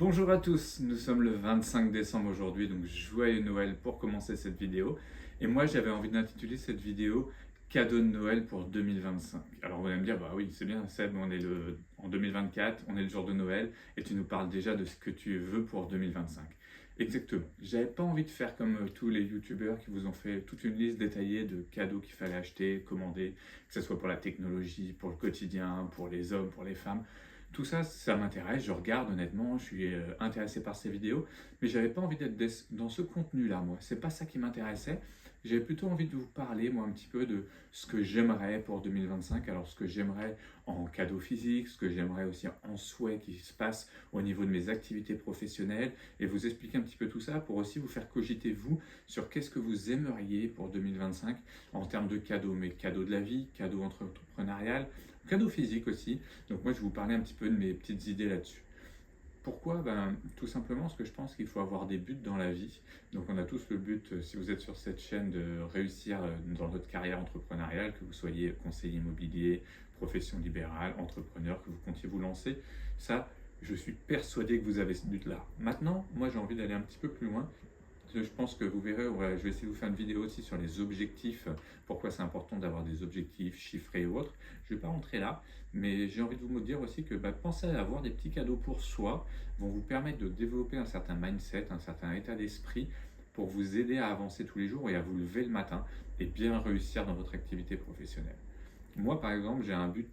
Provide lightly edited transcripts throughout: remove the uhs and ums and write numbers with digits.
Bonjour à tous, nous sommes le 25 décembre aujourd'hui, donc joyeux Noël pour commencer cette vidéo. Et moi j'avais envie d'intituler cette vidéo Cadeau de Noël pour 2025. Alors vous allez me dire, bah oui c'est bien Seb, en 2024, on est le jour de Noël et tu nous parles déjà de ce que tu veux pour 2025. Exactement, j'avais pas envie de faire comme tous les youtubeurs qui vous ont fait toute une liste détaillée de cadeaux qu'il fallait acheter, commander, que ce soit pour la technologie, pour le quotidien, pour les hommes, pour les femmes. Tout ça, ça m'intéresse, je regarde honnêtement, je suis intéressé par ces vidéos, mais j'avais pas envie d'être dans ce contenu-là, moi. C'est pas ça qui m'intéressait. J'avais plutôt envie de vous parler, moi, un petit peu de ce que j'aimerais pour 2025. Alors, ce que j'aimerais en cadeau physique, ce que j'aimerais aussi en souhait qui se passe au niveau de mes activités professionnelles, et vous expliquer un petit peu tout ça pour aussi vous faire cogiter, vous, sur qu'est-ce que vous aimeriez pour 2025 en termes de cadeaux, mais cadeaux de la vie, cadeaux entrepreneurial, cadeaux physiques aussi. Donc moi, je vais vous parler un petit peu de mes petites idées là-dessus. Pourquoi? Tout simplement parce que je pense qu'il faut avoir des buts dans la vie. Donc on a tous le but, si vous êtes sur cette chaîne, de réussir dans votre carrière entrepreneuriale, que vous soyez conseiller immobilier, profession libérale, entrepreneur, que vous comptiez vous lancer. Ça, je suis persuadé que vous avez ce but-là. Maintenant, moi j'ai envie d'aller un petit peu plus loin. Je pense que vous verrez, je vais essayer de vous faire une vidéo aussi sur les objectifs, pourquoi c'est important d'avoir des objectifs chiffrés ou autres. Je ne vais pas rentrer là, mais j'ai envie de vous dire aussi que penser à avoir des petits cadeaux pour soi vont vous permettre de développer un certain mindset, un certain état d'esprit pour vous aider à avancer tous les jours et à vous lever le matin et bien réussir dans votre activité professionnelle. Moi, par exemple, j'ai un but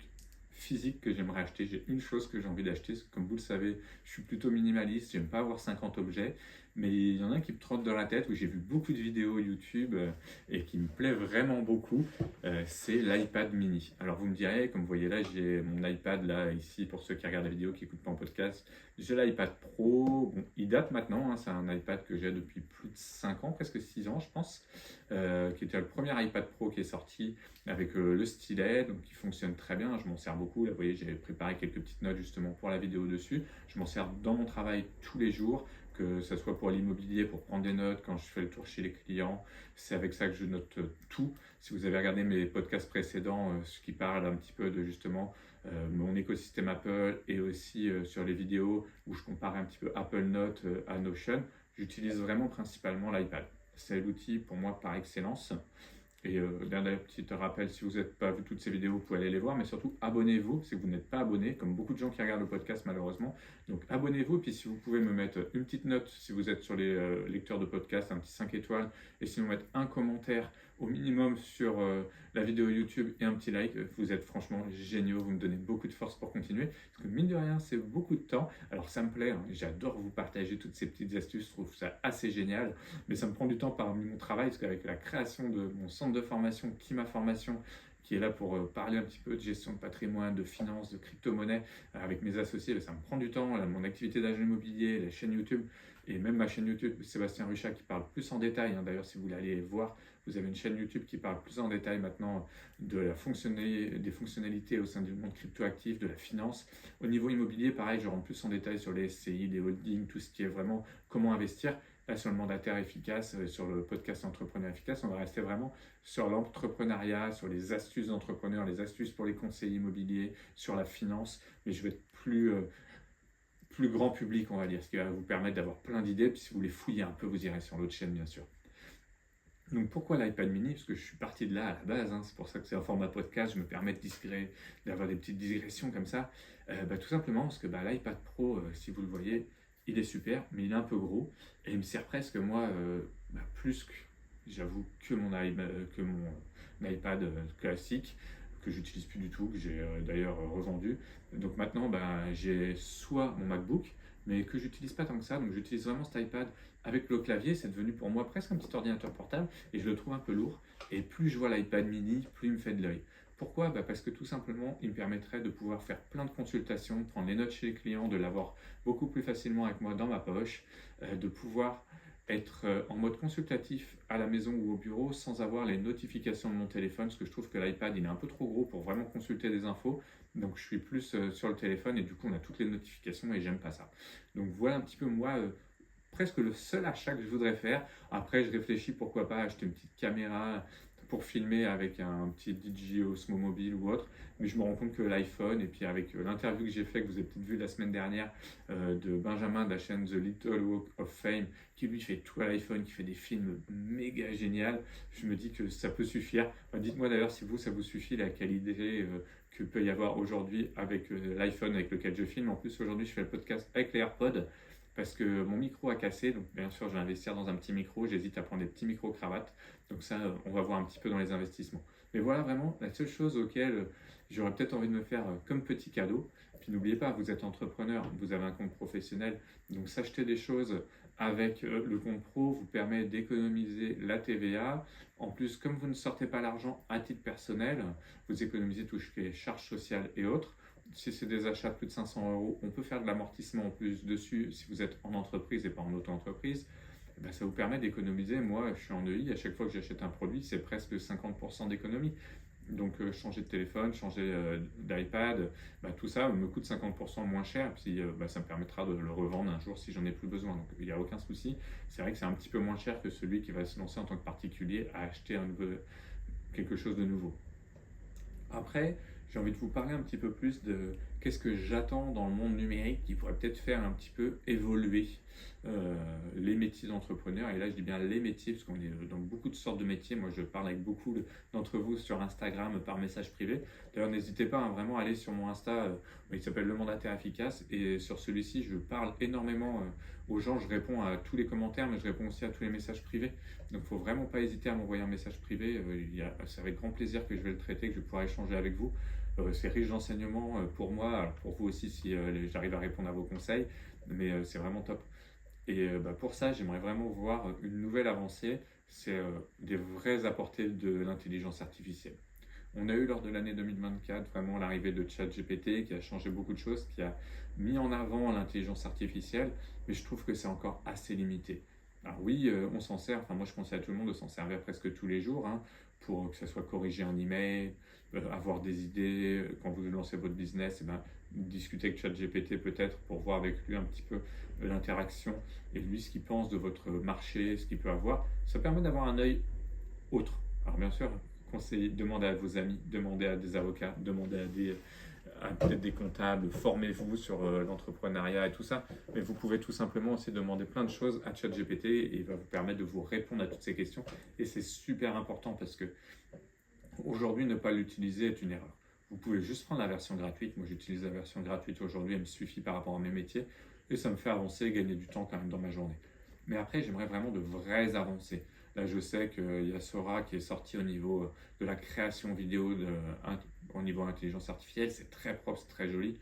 physique que j'aimerais acheter. J'ai une chose que j'ai envie d'acheter. Comme vous le savez, je suis plutôt minimaliste. J'aime pas avoir 50 objets. Mais il y en a un qui me trotte dans la tête où j'ai vu beaucoup de vidéos YouTube et qui me plaît vraiment beaucoup. C'est l'iPad mini. Alors vous me direz, comme vous voyez là, j'ai mon iPad là ici pour ceux qui regardent la vidéo, qui n'écoutent pas en podcast. J'ai l'iPad Pro. Bon, il date maintenant. C'est un iPad que j'ai depuis plus de 5 ans, presque 6 ans, je pense. Qui était le premier iPad Pro qui est sorti avec le stylet, donc qui fonctionne très bien. Je m'en sers beaucoup. Là, vous voyez, j'ai préparé quelques petites notes justement pour la vidéo dessus. Je m'en sers dans mon travail tous les jours, que ce soit pour l'immobilier, pour prendre des notes, quand je fais le tour chez les clients. C'est avec ça que je note tout. Si vous avez regardé mes podcasts précédents, ce qui parle un petit peu de justement mon écosystème Apple et aussi sur les vidéos où je compare un petit peu Apple Notes à Notion, j'utilise vraiment principalement l'iPad. C'est l'outil pour moi par excellence. Et dernier petit rappel, si vous n'avez pas vu toutes ces vidéos, vous pouvez aller les voir, mais surtout abonnez-vous, si vous n'êtes pas abonné, comme beaucoup de gens qui regardent le podcast malheureusement. Donc abonnez-vous, et puis si vous pouvez me mettre une petite note, si vous êtes sur les lecteurs de podcast, un petit 5 étoiles, et sinon mettre un commentaire au minimum sur la vidéo YouTube et un petit like, vous êtes franchement géniaux, vous me donnez beaucoup de force pour continuer, parce que mine de rien, c'est beaucoup de temps. Alors ça me plaît, hein, j'adore vous partager toutes ces petites astuces, je trouve ça assez génial, mais ça me prend du temps parmi mon travail, parce qu'avec la création de mon centre de formation, Kima Formation, qui est là pour parler un petit peu de gestion de patrimoine, de finance, de crypto-monnaie avec mes associés, ça me prend du temps. Là, mon activité d'agent immobilier, la chaîne YouTube et même ma chaîne YouTube, Sébastien Ruchat, qui parle plus en détail. D'ailleurs, si vous voulez aller voir, vous avez une chaîne YouTube qui parle plus en détail maintenant des fonctionnalités au sein du monde crypto-actif, de la finance. Au niveau immobilier, pareil, je rentre plus en détail sur les SCI, les holdings, tout ce qui est vraiment comment investir. Là, sur le mandataire efficace, sur le podcast Entrepreneur efficace, on va rester vraiment sur l'entrepreneuriat, sur les astuces d'entrepreneurs, les astuces pour les conseillers immobiliers, sur la finance, mais je vais être plus grand public, on va dire, ce qui va vous permettre d'avoir plein d'idées, puis si vous voulez fouiller un peu, vous irez sur l'autre chaîne, bien sûr. Donc pourquoi l'iPad mini? Parce que je suis parti de là à la base, c'est pour ça que c'est un format podcast, je me permets d'avoir des petites digressions comme ça. Tout simplement parce que l'iPad Pro, si vous le voyez, il est super, mais il est un peu gros, et il me sert presque moi, plus que, j'avoue, que mon iPad classique, que j'utilise plus du tout, que j'ai d'ailleurs revendu. Donc maintenant, j'ai soit mon MacBook, mais que j'utilise pas tant que ça, donc j'utilise vraiment cet iPad avec le clavier. C'est devenu pour moi presque un petit ordinateur portable, et je le trouve un peu lourd, et plus je vois l'iPad mini, plus il me fait de l'œil. Pourquoi? Parce que tout simplement, il me permettrait de pouvoir faire plein de consultations, de prendre les notes chez les clients, de l'avoir beaucoup plus facilement avec moi dans ma poche, de pouvoir être en mode consultatif à la maison ou au bureau sans avoir les notifications de mon téléphone, parce que je trouve que l'iPad il est un peu trop gros pour vraiment consulter des infos, donc je suis plus sur le téléphone et du coup on a toutes les notifications et j'aime pas ça. Donc voilà un petit peu moi presque le seul achat que je voudrais faire. Après je réfléchis pourquoi pas acheter une petite caméra pour filmer avec un petit DJI Osmo Mobile ou autre, mais je me rends compte que l'iPhone, et puis avec l'interview que j'ai fait, que vous avez peut-être vu la semaine dernière, de Benjamin de la chaîne The Little Walk of Fame, qui lui fait tout à l'iPhone, qui fait des films méga géniaux, je me dis que ça peut suffire. Dites-moi d'ailleurs si vous, ça vous suffit la qualité que peut y avoir aujourd'hui avec l'iPhone avec lequel je filme. En plus, aujourd'hui, je fais le podcast avec les AirPods parce que mon micro a cassé. Donc, bien sûr, je vais investir dans un petit micro. J'hésite à prendre des petits micros cravates. Donc, ça, on va voir un petit peu dans les investissements. Mais voilà vraiment la seule chose auquel j'aurais peut-être envie de me faire comme petit cadeau. Puis, n'oubliez pas, vous êtes entrepreneur, vous avez un compte professionnel. Donc, s'acheter des choses avec le compte pro vous permet d'économiser la TVA. En plus, comme vous ne sortez pas l'argent à titre personnel, vous économisez tout ce qui est charges sociales et autres. Si c'est des achats de plus de 500 euros, on peut faire de l'amortissement en plus dessus si vous êtes en entreprise et pas en auto-entreprise. Ben, ça vous permet d'économiser. Moi, je suis en EI, à chaque fois que j'achète un produit, c'est presque 50% d'économie. Donc, changer de téléphone, changer d'iPad, tout ça me coûte 50% moins cher. Et puis, ça me permettra de le revendre un jour si j'en ai plus besoin. Donc, il n'y a aucun souci. C'est vrai que c'est un petit peu moins cher que celui qui va se lancer en tant que particulier à acheter quelque chose de nouveau. Après, j'ai envie de vous parler un petit peu plus de qu'est-ce que j'attends dans le monde numérique qui pourrait peut-être faire un petit peu évoluer les métiers d'entrepreneurs. Et là, je dis bien les métiers, parce qu'on est dans beaucoup de sortes de métiers. Moi, je parle avec beaucoup d'entre vous sur Instagram par message privé. D'ailleurs, n'hésitez pas à vraiment aller sur mon Insta, il s'appelle Le Mandataire Efficace. Et sur celui-ci, je parle énormément aux gens. Je réponds à tous les commentaires, mais je réponds aussi à tous les messages privés. Donc, il ne faut vraiment pas hésiter à m'envoyer un message privé. C'est avec grand plaisir que je vais le traiter, que je pourrai échanger avec vous. C'est riche d'enseignements pour moi, alors pour vous aussi si j'arrive à répondre à vos conseils, mais c'est vraiment top. Et pour ça, j'aimerais vraiment voir une nouvelle avancée, c'est des vraies apportées de l'intelligence artificielle. On a eu lors de l'année 2024 vraiment l'arrivée de ChatGPT qui a changé beaucoup de choses, qui a mis en avant l'intelligence artificielle, mais je trouve que c'est encore assez limité. Alors oui, on s'en sert, enfin moi je conseille à tout le monde de s'en servir presque tous les jours, pour que ça soit corriger un email, avoir des idées, quand vous lancez votre business, discuter avec ChatGPT peut-être pour voir avec lui un petit peu l'interaction et lui ce qu'il pense de votre marché, ce qu'il peut avoir. Ça permet d'avoir un œil autre. Alors bien sûr, conseillez, demandez à vos amis, demandez à des avocats, demandez à peut-être des comptables, formez-vous sur l'entrepreneuriat et tout ça, mais vous pouvez tout simplement aussi demander plein de choses à ChatGPT et il va vous permettre de vous répondre à toutes ces questions et c'est super important parce que aujourd'hui ne pas l'utiliser est une erreur. Vous pouvez juste prendre la version gratuite, moi j'utilise la version gratuite aujourd'hui, elle me suffit par rapport à mes métiers et ça me fait avancer, gagner du temps quand même dans ma journée. Mais après j'aimerais vraiment de vraies avancées. Là, je sais qu'il y a Sora qui est sorti au niveau de la création vidéo au niveau intelligence artificielle. C'est très propre, c'est très joli.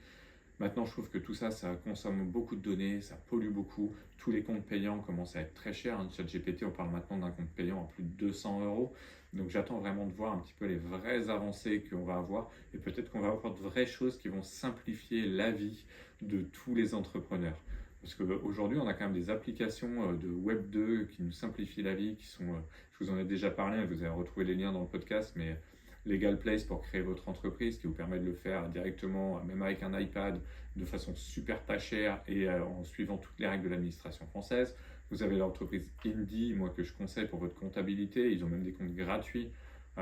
Maintenant, je trouve que tout ça, ça consomme beaucoup de données, ça pollue beaucoup. Tous les comptes payants commencent à être très chers. ChatGPT, on parle maintenant d'un compte payant à plus de 200 euros. Donc, j'attends vraiment de voir un petit peu les vraies avancées qu'on va avoir. Et peut-être qu'on va avoir de vraies choses qui vont simplifier la vie de tous les entrepreneurs. Parce qu'aujourd'hui, on a quand même des applications de Web 2 qui nous simplifient la vie, qui sont, je vous en ai déjà parlé, vous allez retrouver les liens dans le podcast, mais Legal Place pour créer votre entreprise, qui vous permet de le faire directement, même avec un iPad, de façon super pas chère et en suivant toutes les règles de l'administration française. Vous avez l'entreprise Indie, moi que je conseille pour votre comptabilité, ils ont même des comptes gratuits.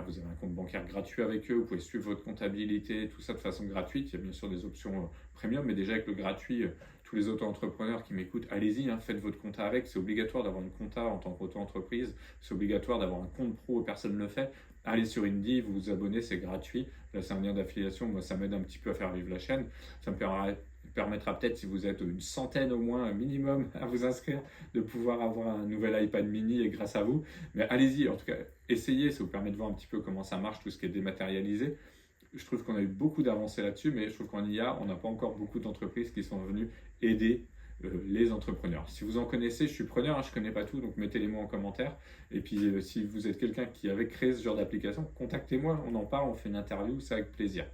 Vous avez un compte bancaire gratuit avec eux, vous pouvez suivre votre comptabilité, tout ça de façon gratuite. Il y a bien sûr des options premium, mais déjà avec le gratuit, tous les auto-entrepreneurs qui m'écoutent, allez-y, faites votre compta avec. C'est obligatoire d'avoir une compta en tant qu'auto-entreprise, c'est obligatoire d'avoir un compte pro, personne ne le fait. Allez sur Indie, vous vous abonnez, c'est gratuit. Là, c'est un lien d'affiliation, moi ça m'aide un petit peu à faire vivre la chaîne. Ça me permettra peut-être, si vous êtes une centaine au moins, un minimum, à vous inscrire, de pouvoir avoir un nouvel iPad mini et grâce à vous. Mais allez-y, en tout cas, essayez, ça vous permet de voir un petit peu comment ça marche, tout ce qui est dématérialisé. Je trouve qu'on a eu beaucoup d'avancées là-dessus, mais je trouve qu'en IA, on n'a pas encore beaucoup d'entreprises qui sont venues aider les entrepreneurs. Si vous en connaissez, je suis preneur, je ne connais pas tout, donc mettez-les-moi en commentaire. Et puis, si vous êtes quelqu'un qui avait créé ce genre d'application, contactez-moi, on en parle, on fait une interview, c'est avec plaisir.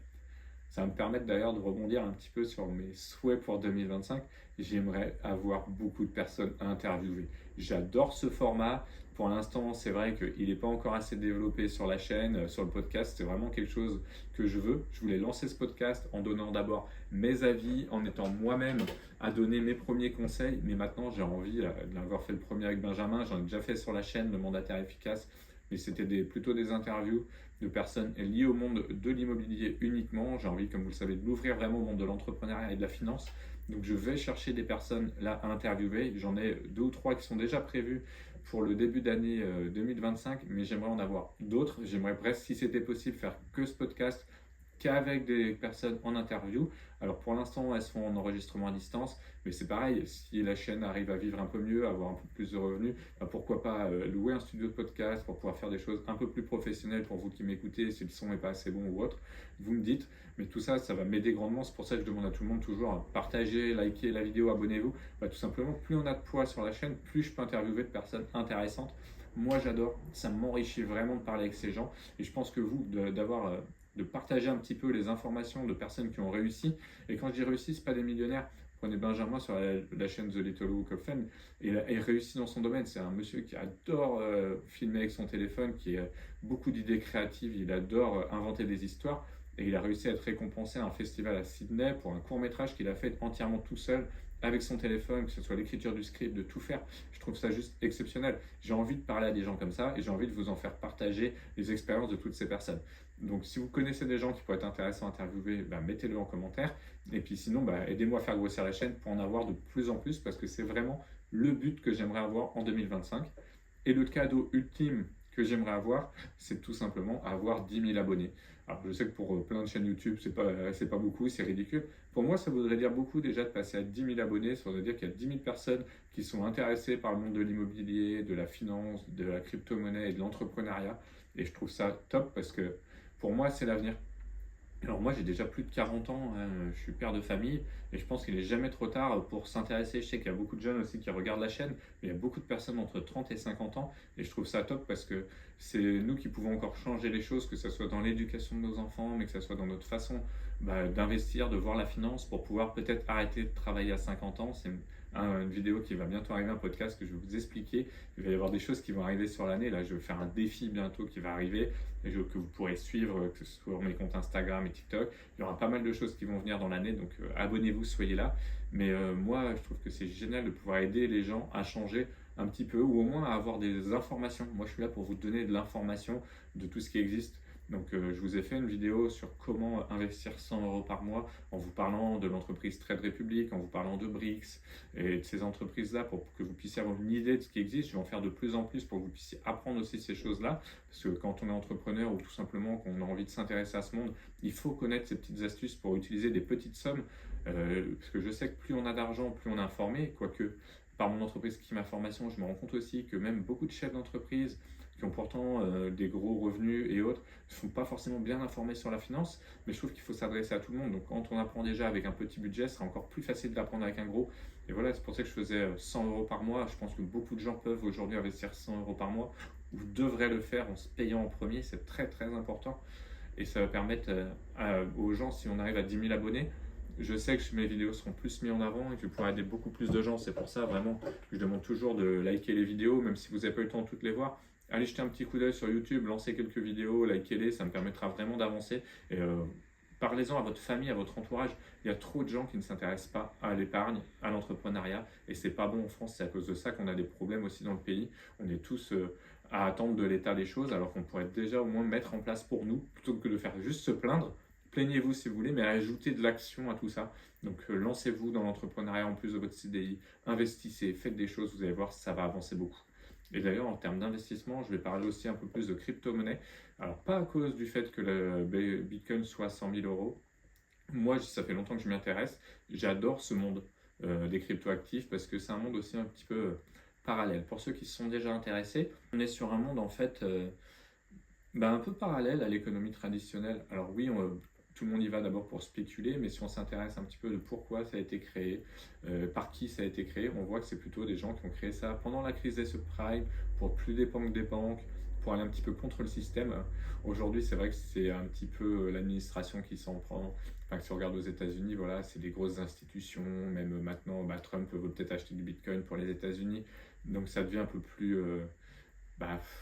Ça va me permettre d'ailleurs de rebondir un petit peu sur mes souhaits pour 2025. J'aimerais avoir beaucoup de personnes à interviewer. J'adore ce format. Pour l'instant, c'est vrai qu'il n'est pas encore assez développé sur la chaîne, sur le podcast. C'est vraiment quelque chose que je veux. Je voulais lancer ce podcast en donnant d'abord mes avis, en étant moi-même à donner mes premiers conseils. Mais maintenant, j'ai envie d'avoir fait le premier avec Benjamin. J'en ai déjà fait sur la chaîne, le mandataire efficace, mais c'était plutôt des interviews de personnes liées au monde de l'immobilier uniquement. J'ai envie, comme vous le savez, de l'ouvrir vraiment au monde de l'entrepreneuriat et de la finance. Donc je vais chercher des personnes là à interviewer. J'en ai 2 ou 3 qui sont déjà prévues pour le début d'année 2025, mais j'aimerais en avoir d'autres. J'aimerais presque, si c'était possible, faire que ce podcast qu'avec des personnes en interview. Alors pour l'instant, elles sont en enregistrement à distance, mais c'est pareil, si la chaîne arrive à vivre un peu mieux, avoir un peu plus de revenus, bah pourquoi pas louer un studio de podcast pour pouvoir faire des choses un peu plus professionnelles pour vous qui m'écoutez, si le son n'est pas assez bon ou autre, vous me dites. Mais tout ça, ça va m'aider grandement. C'est pour ça que je demande à tout le monde toujours à partager, liker la vidéo, abonnez-vous. Bah, tout simplement, plus on a de poids sur la chaîne, plus je peux interviewer de personnes intéressantes. Moi, j'adore, ça m'enrichit vraiment de parler avec ces gens. Et je pense que vous, de partager un petit peu les informations de personnes qui ont réussi. Et quand je dis réussi, ce pas des millionnaires. Prenez Benjamin sur la chaîne The Little Book of Fame. Il réussit dans son domaine. C'est un monsieur qui adore filmer avec son téléphone, qui a beaucoup d'idées créatives. Il adore inventer des histoires. Et il a réussi à être récompensé à un festival à Sydney pour un court-métrage qu'il a fait entièrement tout seul, avec son téléphone, que ce soit l'écriture du script, de tout faire. Je trouve ça juste exceptionnel. J'ai envie de parler à des gens comme ça et j'ai envie de vous en faire partager les expériences de toutes ces personnes. Donc si vous connaissez des gens qui pourraient être intéressants à interviewer, bah, mettez-le en commentaire. Et puis sinon, bah, aidez-moi à faire grossir la chaîne pour en avoir de plus en plus parce que c'est vraiment le but que j'aimerais avoir en 2025. Et le cadeau ultime que j'aimerais avoir, c'est tout simplement avoir 10 000 abonnés. Alors je sais que pour plein de chaînes YouTube, c'est pas beaucoup, c'est ridicule. Pour moi, ça voudrait dire beaucoup déjà de passer à 10 000 abonnés. Ça voudrait dire qu'il y a 10 000 personnes qui sont intéressées par le monde de l'immobilier, de la finance, de la crypto-monnaie et de l'entrepreneuriat. Et je trouve ça top parce que pour moi, c'est l'avenir. Alors moi j'ai déjà plus de 40 ans, hein, je suis père de famille et je pense qu'il n'est jamais trop tard pour s'intéresser. Je sais qu'il y a beaucoup de jeunes aussi qui regardent la chaîne, mais il y a beaucoup de personnes entre 30 et 50 ans et je trouve ça top parce que c'est nous qui pouvons encore changer les choses, que ce soit dans l'éducation de nos enfants, mais que ce soit dans notre façon d'investir, de voir la finance pour pouvoir peut-être arrêter de travailler à 50 ans. C'est une vidéo qui va bientôt arriver, un podcast que je vais vous expliquer. Il va y avoir des choses qui vont arriver sur l'année. Là je vais faire un défi bientôt qui va arriver et que vous pourrez suivre, que ce soit sur mes comptes Instagram et TikTok. Il y aura pas mal de choses qui vont venir dans l'année, donc abonnez-vous, soyez là. Mais moi, je trouve que c'est génial de pouvoir aider les gens à changer un petit peu, ou au moins à avoir des informations. Moi, je suis là pour vous donner de l'information de tout ce qui existe. Donc, je vous ai fait une vidéo sur comment investir 100 euros par mois en vous parlant de l'entreprise Trade Republic, en vous parlant de BRICS et de ces entreprises-là pour que vous puissiez avoir une idée de ce qui existe. Je vais en faire de plus en plus pour que vous puissiez apprendre aussi ces choses-là. Parce que quand on est entrepreneur ou tout simplement qu'on a envie de s'intéresser à ce monde, il faut connaître ces petites astuces pour utiliser des petites sommes. Parce que je sais que plus on a d'argent, plus on est informé. Quoique, par mon entreprise qui m'a formation, je me rends compte aussi que même beaucoup de chefs d'entreprise qui ont pourtant des gros revenus et autres, ne sont pas forcément bien informés sur la finance, mais je trouve qu'il faut s'adresser à tout le monde. Donc quand on apprend déjà avec un petit budget, ce sera encore plus facile d'apprendre avec un gros. Et voilà, c'est pour ça que je faisais 100 euros par mois. Je pense que beaucoup de gens peuvent aujourd'hui investir 100 euros par mois, ou devraient le faire en se payant en premier, c'est très très important. Et ça va permettre aux gens, si on arrive à 10 000 abonnés, je sais que mes vidéos seront plus mises en avant et que je pourrai aider beaucoup plus de gens. C'est pour ça vraiment que je demande toujours de liker les vidéos, même si vous n'avez pas eu le temps de toutes les voir. Allez jeter un petit coup d'œil sur YouTube, lancez quelques vidéos, likez-les, ça me permettra vraiment d'avancer. Et parlez-en à votre famille, à votre entourage. Il y a trop de gens qui ne s'intéressent pas à l'épargne, à l'entrepreneuriat, et c'est pas bon en France. C'est à cause de ça qu'on a des problèmes aussi dans le pays. On est tous à attendre de l'État des choses, alors qu'on pourrait déjà au moins mettre en place pour nous, plutôt que de faire juste se plaindre. Plaignez-vous si vous voulez, mais ajoutez de l'action à tout ça. Donc lancez-vous dans l'entrepreneuriat en plus de votre CDI, investissez, faites des choses, vous allez voir, ça va avancer beaucoup. Et d'ailleurs, en termes d'investissement, je vais parler aussi un peu plus de crypto-monnaie. Alors, pas à cause du fait que le Bitcoin soit 100 000 euros. Moi, ça fait longtemps que je m'y intéresse. J'adore ce monde des crypto-actifs parce que c'est un monde aussi un petit peu parallèle. Pour ceux qui se sont déjà intéressés, on est sur un monde en fait un peu parallèle à l'économie traditionnelle. Alors oui, tout le monde y va d'abord pour spéculer, mais si on s'intéresse un petit peu de pourquoi ça a été créé, par qui ça a été créé, on voit que c'est plutôt des gens qui ont créé ça pendant la crise des subprimes, pour plus dépendre des banques, pour aller un petit peu contre le système. Aujourd'hui, c'est vrai que c'est un petit peu l'administration qui s'en prend. Enfin, si on regarde aux États-Unis, voilà, c'est des grosses institutions. Même maintenant, Trump veut peut-être acheter du Bitcoin pour les États-Unis. Donc ça devient un peu plus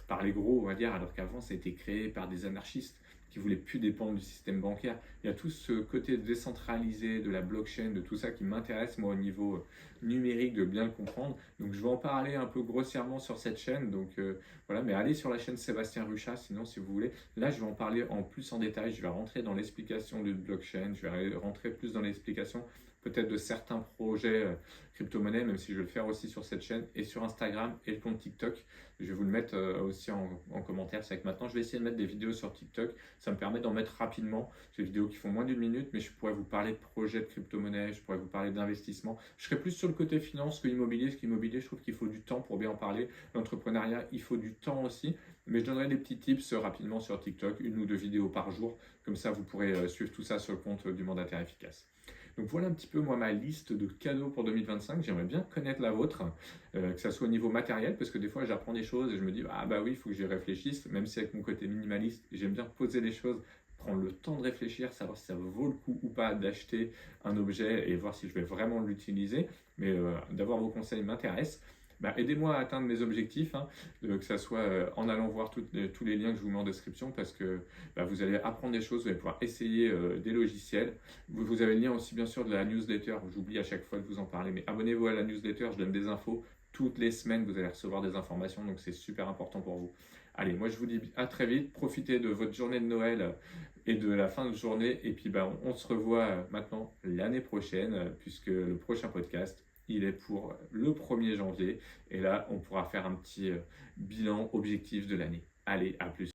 par les gros, on va dire, alors qu'avant, ça a été créé par des anarchistes. qui voulait plus dépendre du système bancaire. Il y a tout ce côté décentralisé de la blockchain, de tout ça qui m'intéresse moi au niveau numérique, de bien le comprendre. Donc je vais en parler un peu grossièrement sur cette chaîne. Donc voilà, mais allez sur la chaîne Sébastien Ruchat, sinon si vous voulez. Là, je vais en parler en plus en détail. Je vais rentrer dans l'explication de blockchain. Je vais rentrer plus dans l'explication peut-être de certains projets crypto-monnaies, même si je vais le faire aussi sur cette chaîne et sur Instagram et le compte TikTok. Je vais vous le mettre aussi en commentaire. C'est que maintenant, je vais essayer de mettre des vidéos sur TikTok. Ça me permet d'en mettre rapidement. J'ai des vidéos qui font moins d'une minute, mais je pourrais vous parler de projets de crypto-monnaie, je pourrais vous parler d'investissement. Je serai plus sur le côté finance que immobilier, parce qu'immobilier, je trouve qu'il faut du temps pour bien en parler. L'entrepreneuriat, il faut du temps aussi. Mais je donnerai des petits tips rapidement sur TikTok, 1 ou 2 vidéos par jour. Comme ça, vous pourrez suivre tout ça sur le compte du mandataire efficace. Donc voilà un petit peu moi ma liste de cadeaux pour 2025. J'aimerais bien connaître la vôtre, que ça soit au niveau matériel, parce que des fois j'apprends des choses et je me dis ah bah oui, il faut que j'y réfléchisse, même si avec mon côté minimaliste, j'aime bien poser les choses, prendre le temps de réfléchir, savoir si ça vaut le coup ou pas d'acheter un objet et voir si je vais vraiment l'utiliser. Mais d'avoir vos conseils m'intéresse. Bah, aidez-moi à atteindre mes objectifs, hein, que ce soit en allant voir tous les liens que je vous mets en description, parce que bah, vous allez apprendre des choses, vous allez pouvoir essayer des logiciels. Vous avez le lien aussi bien sûr de la newsletter, j'oublie à chaque fois de vous en parler, mais abonnez-vous à la newsletter, je donne des infos. Toutes les semaines, vous allez recevoir des informations, donc c'est super important pour vous. Allez, moi je vous dis à très vite, profitez de votre journée de Noël et de la fin de journée, et puis bah, on se revoit maintenant l'année prochaine, puisque le prochain podcast, il est pour le 1er janvier. Et là, on pourra faire un petit bilan objectif de l'année. Allez, à plus.